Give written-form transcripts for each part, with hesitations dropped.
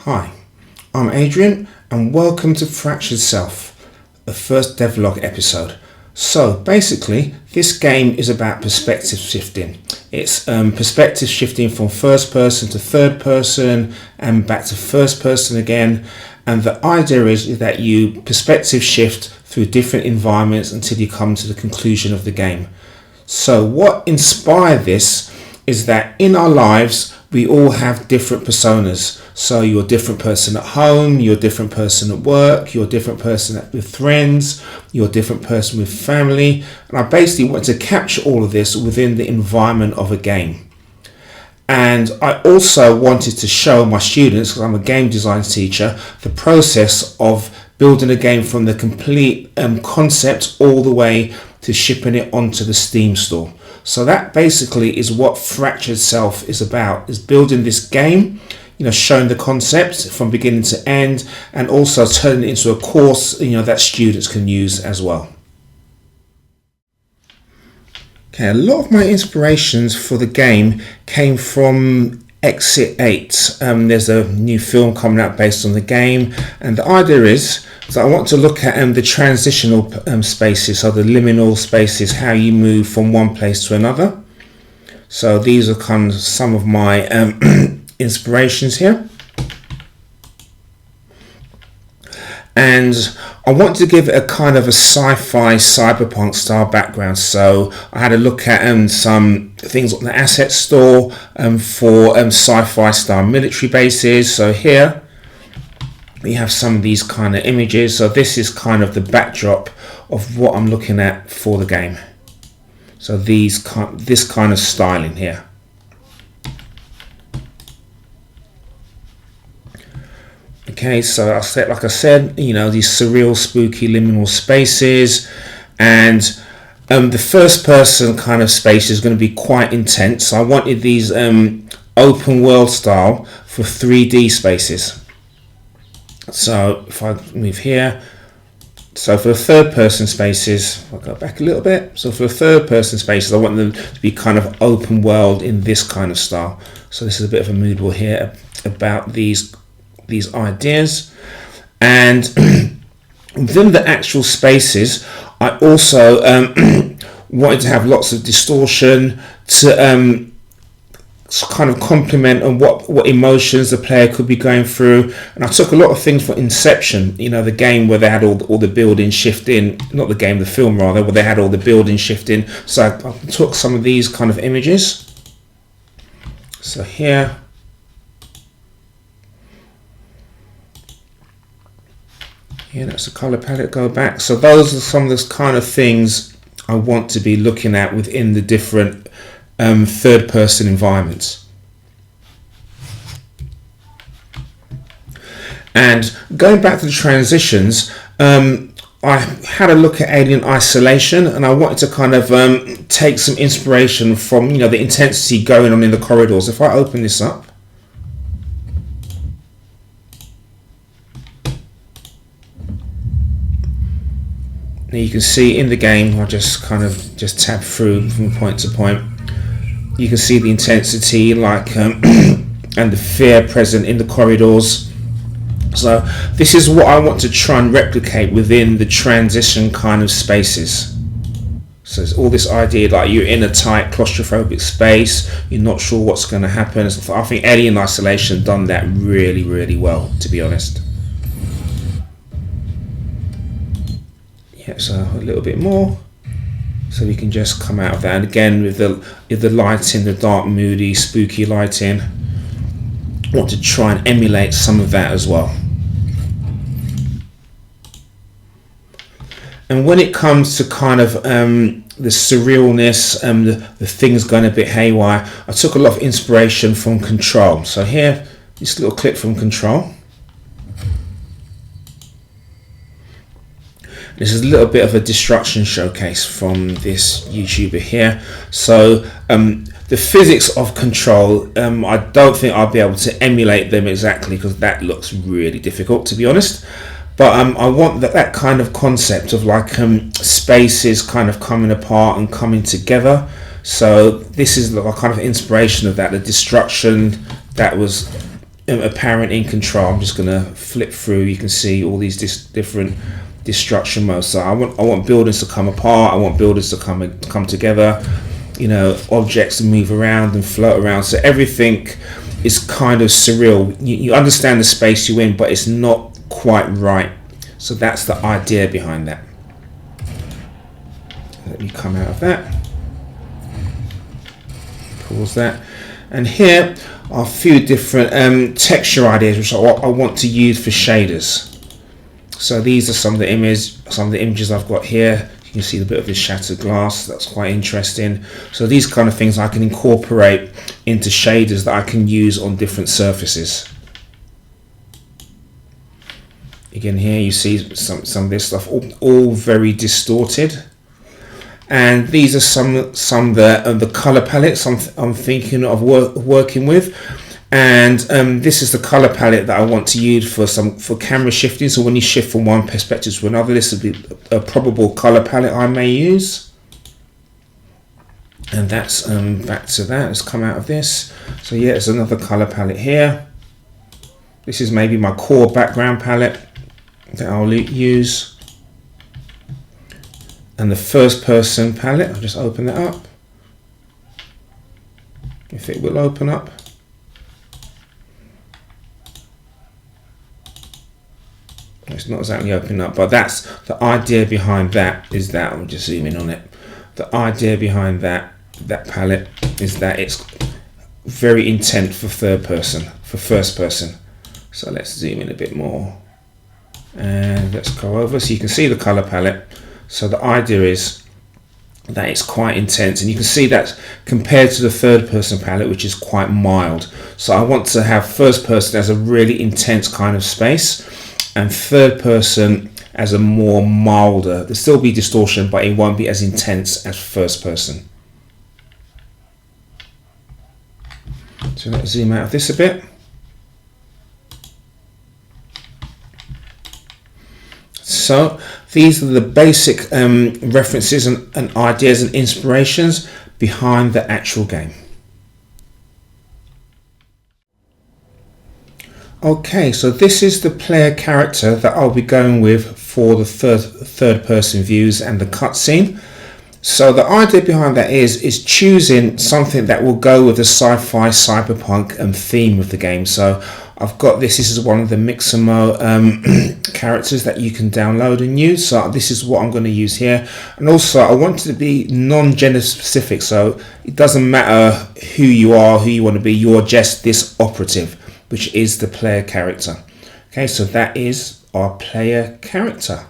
Hi, I'm Adrian and welcome to Fractured Self, the first Devlog episode. So basically this game is about perspective shifting. It's perspective shifting from first person to third person and back to first person again, and the idea is that you perspective shift through different environments until you come to the conclusion of the game. So what inspired this is that in our lives we all have different personas. So you're a different person at home, you're a different person at work, you're a different person with friends, you're a different person with family. And I basically want to capture all of this within the environment of a game. And I also wanted to show my students, because I'm a game design teacher, the process of building a game from the complete concept all the way to shipping it onto the Steam store. So that basically is what Fractured Self is about, is building this game, showing the concept from beginning to end, and also turning it into a course, that students can use as well. Okay, a lot of my inspirations for the game came from Exit 8. There's a new film coming out based on the game, and the idea is that I want to look at the transitional spaces, so the liminal spaces, how you move from one place to another. So these are kind of some of my inspirations here. And I want to give it a kind of a sci-fi cyberpunk style background. So I had a look at some things on the asset store for sci-fi style military bases. So here we have some of these kind of images. So this is kind of the backdrop of what I'm looking at for the game. So this kind of styling here. Okay, so like I said, these surreal, spooky, liminal spaces, and the first person kind of space is going to be quite intense. So I wanted these open world style for 3D spaces. So if I move here, so for the third person spaces, I'll go back a little bit. So for the third person spaces, I want them to be kind of open world in this kind of style. So this is a bit of a mood board here about these ideas. And within the actual spaces, I also wanted to have lots of distortion to kind of complement on what emotions the player could be going through. And I took a lot of things from Inception, the game where they had all the building shifting, not the game, the film rather, where they had all the building shifting. So I took some of these kind of images. So here, that's the color palette, go back. So those are some of the kind of things I want to be looking at within the different third person environments. And going back to the transitions, I had a look at Alien Isolation, and I wanted to kind of take some inspiration from the intensity going on in the corridors. If I open this up, you can see in the game, I just tab through from point to point. You can see the intensity, and the fear present in the corridors. So this is what I want to try and replicate within the transition kind of spaces. So it's all this idea like you're in a tight claustrophobic space, you're not sure what's going to happen. So I think Alien Isolation done that really, really well, to be honest. Yeah, so a little bit more, so we can just come out of that. And again, with the lighting, the dark, moody, spooky lighting, I want to try and emulate some of that as well. And when it comes to kind of the surrealness, the things going a bit haywire, I took a lot of inspiration from Control. So here, this little clip from Control. This is a little bit of a destruction showcase from this YouTuber here. So the physics of Control, I don't think I'll be able to emulate them exactly, because that looks really difficult, to be honest. But I want that kind of concept of spaces kind of coming apart and coming together. So this is a kind of inspiration of that, the destruction that was apparent in control. I'm just going to flip through. You can see all these different destruction modes. So I want buildings to come apart. I want buildings to come together. You know, objects to move around and float around. So everything is kind of surreal. You understand the space you're in, but it's not quite right. So that's the idea behind that. Let me come out of that. Pause that. And here are a few different texture ideas which I want to use for shaders. So these are some of the images I've got here. You can see a bit of this shattered glass. That's quite interesting. So these kind of things I can incorporate into shaders that I can use on different surfaces. Again, here you see some of this stuff, all very distorted. And these are some of the color palettes I'm thinking of working with. And this is the color palette that I want to use for camera shifting. So when you shift from one perspective to another, this would be a probable color palette I may use. And that's back to that. Let's come out of this. So yeah, there's another color palette here. This is maybe my core background palette that I'll use. And the first person palette, I'll just open that up. If it will open up. It's not exactly opening up, but that's the idea behind that. Is that I'll just zoom in on it. The idea behind that palette is that it's very intent for first person. So let's zoom in a bit more, and let's go over so you can see the color palette. So the idea is that it's quite intense, and you can see that compared to the third person palette, which is quite mild. So I want to have first person as a really intense kind of space, and third person as a more milder. There'll still be distortion, but it won't be as intense as first person. So let's zoom out of this a bit. So these are the basic references and ideas and inspirations behind the actual game. Okay, so this is the player character that I'll be going with for the third person views and the cutscene. So the idea behind that is choosing something that will go with the sci-fi cyberpunk theme of the game. So I've got this is one of the Mixamo characters that you can download and use. So this is what I'm going to use here. And also I want it to be non-gender specific. So it doesn't matter who you are, who you want to be, you're just this operative, which is the player character. Okay, so that is our player character.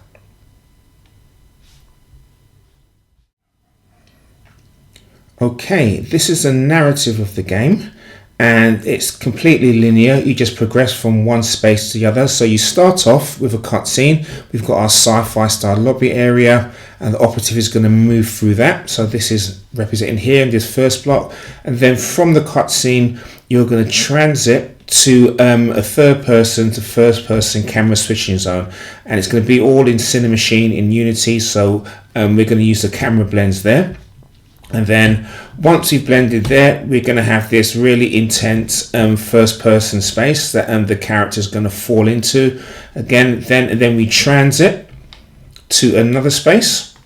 Okay, this is a narrative of the game, and it's completely linear. You just progress from one space to the other. So you start off with a cutscene. We've got our sci-fi style lobby area, and the operative is going to move through that. So this is represented here in this first block, and then from the cutscene you're going to transit to a third person to first person camera switching zone, and it's going to be all in Cinemachine in Unity. So we're going to use the camera blends there. And then once we've blended there, we're going to have this really intense first person space that the character is going to fall into again. Then we transit to another space,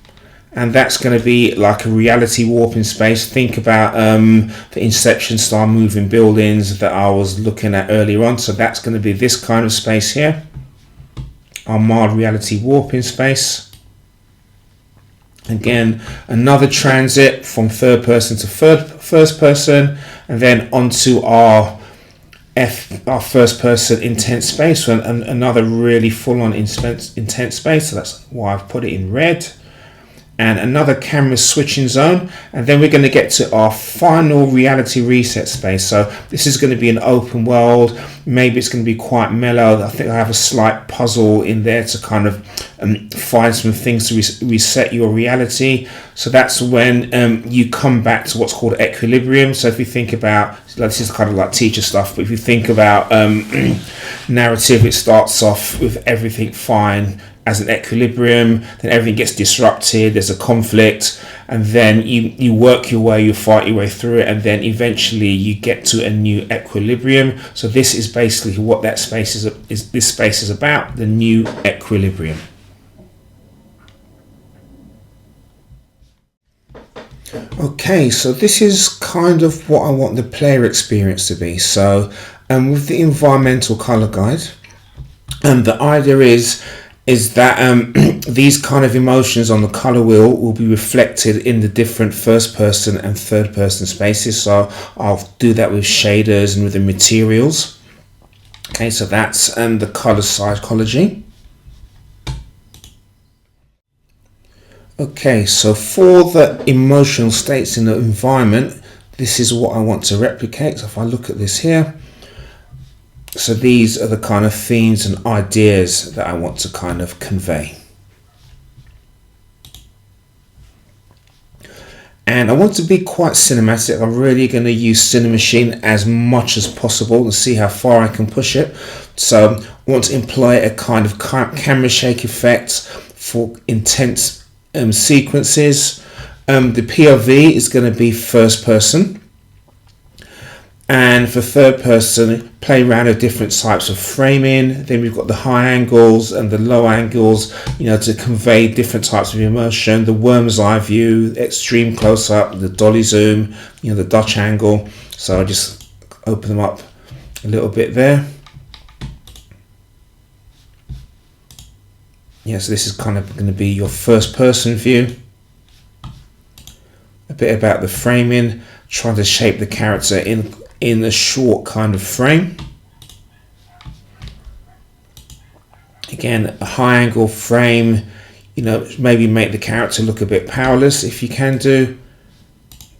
and that's going to be like a reality warping space. Think about the Inception style moving buildings that I was looking at earlier on. So that's going to be this kind of space here, our mild reality warping space. Again, another transit from third person to first person, and then onto our first person intense space, and another really full-on intense space. So that's why I've put it in red. And another camera switching zone, and then we're going to get to our final reality reset space. So this is going to be an open world. Maybe it's going to be quite mellow. I think I have a slight puzzle in there to kind of find some things to reset your reality. So that's when you come back to what's called equilibrium. So if you think about, this is kind of like teacher stuff, but if you think about narrative, it starts off with everything fine as an equilibrium, then everything gets disrupted, there's a conflict, and then you work your way, you fight your way through it, and then eventually you get to a new equilibrium. So this is basically what that space is this space is about, the new equilibrium. Okay, so this is kind of what I want the player experience to be. So with the environmental color guide, the idea is that these kind of emotions on the color wheel will be reflected in the different first person and third person spaces. So I'll do that with shaders and with the materials. Okay, so that's the color psychology. Okay, so for the emotional states in the environment, this is what I want to replicate. So if I look at this here, so these are the kind of themes and ideas that I want to kind of convey. And I want to be quite cinematic. I'm really going to use Cinemachine as much as possible and see how far I can push it. So I want to employ a kind of camera shake effect for intense sequences. The POV is going to be first person, and for third person, play around with different types of framing. Then we've got the high angles and the low angles, to convey different types of emotion. The worm's eye view, extreme close up, the dolly zoom, the Dutch angle. So I just open them up a little bit there. So this is kind of going to be your first person view. A bit about the framing, trying to shape the character in a short kind of frame. Again, a high angle frame, maybe make the character look a bit powerless if you can do.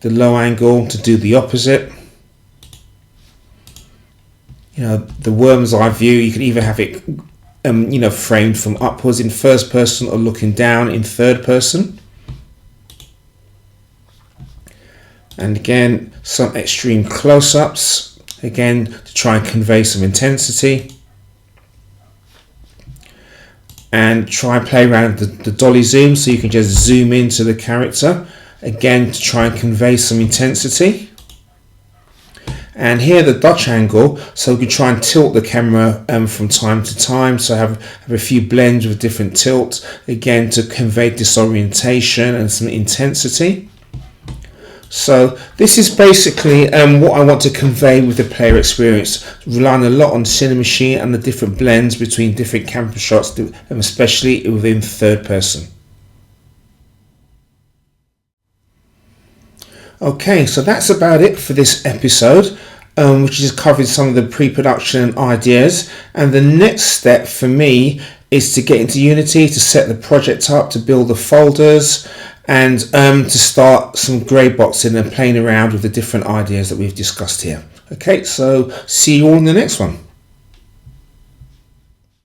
The low angle to do the opposite. The worm's eye view, you can either have it framed from upwards in first person or looking down in third person. And again, some extreme close-ups, again, to try and convey some intensity. And try and play around the dolly zoom, so you can just zoom into the character, again, to try and convey some intensity. And here the Dutch angle, so we can try and tilt the camera from time to time, so have a few blends with different tilts, again to convey disorientation and some intensity. So this is basically what I want to convey with the player experience, relying a lot on Cinemachine and the different blends between different camera shots, especially within third person. Okay, so that's about it for this episode, which is covering some of the pre-production ideas. And the next step for me is to get into Unity, to set the project up, to build the folders, and to start some grey boxing and playing around with the different ideas that we've discussed here. Okay, so see you all in the next one.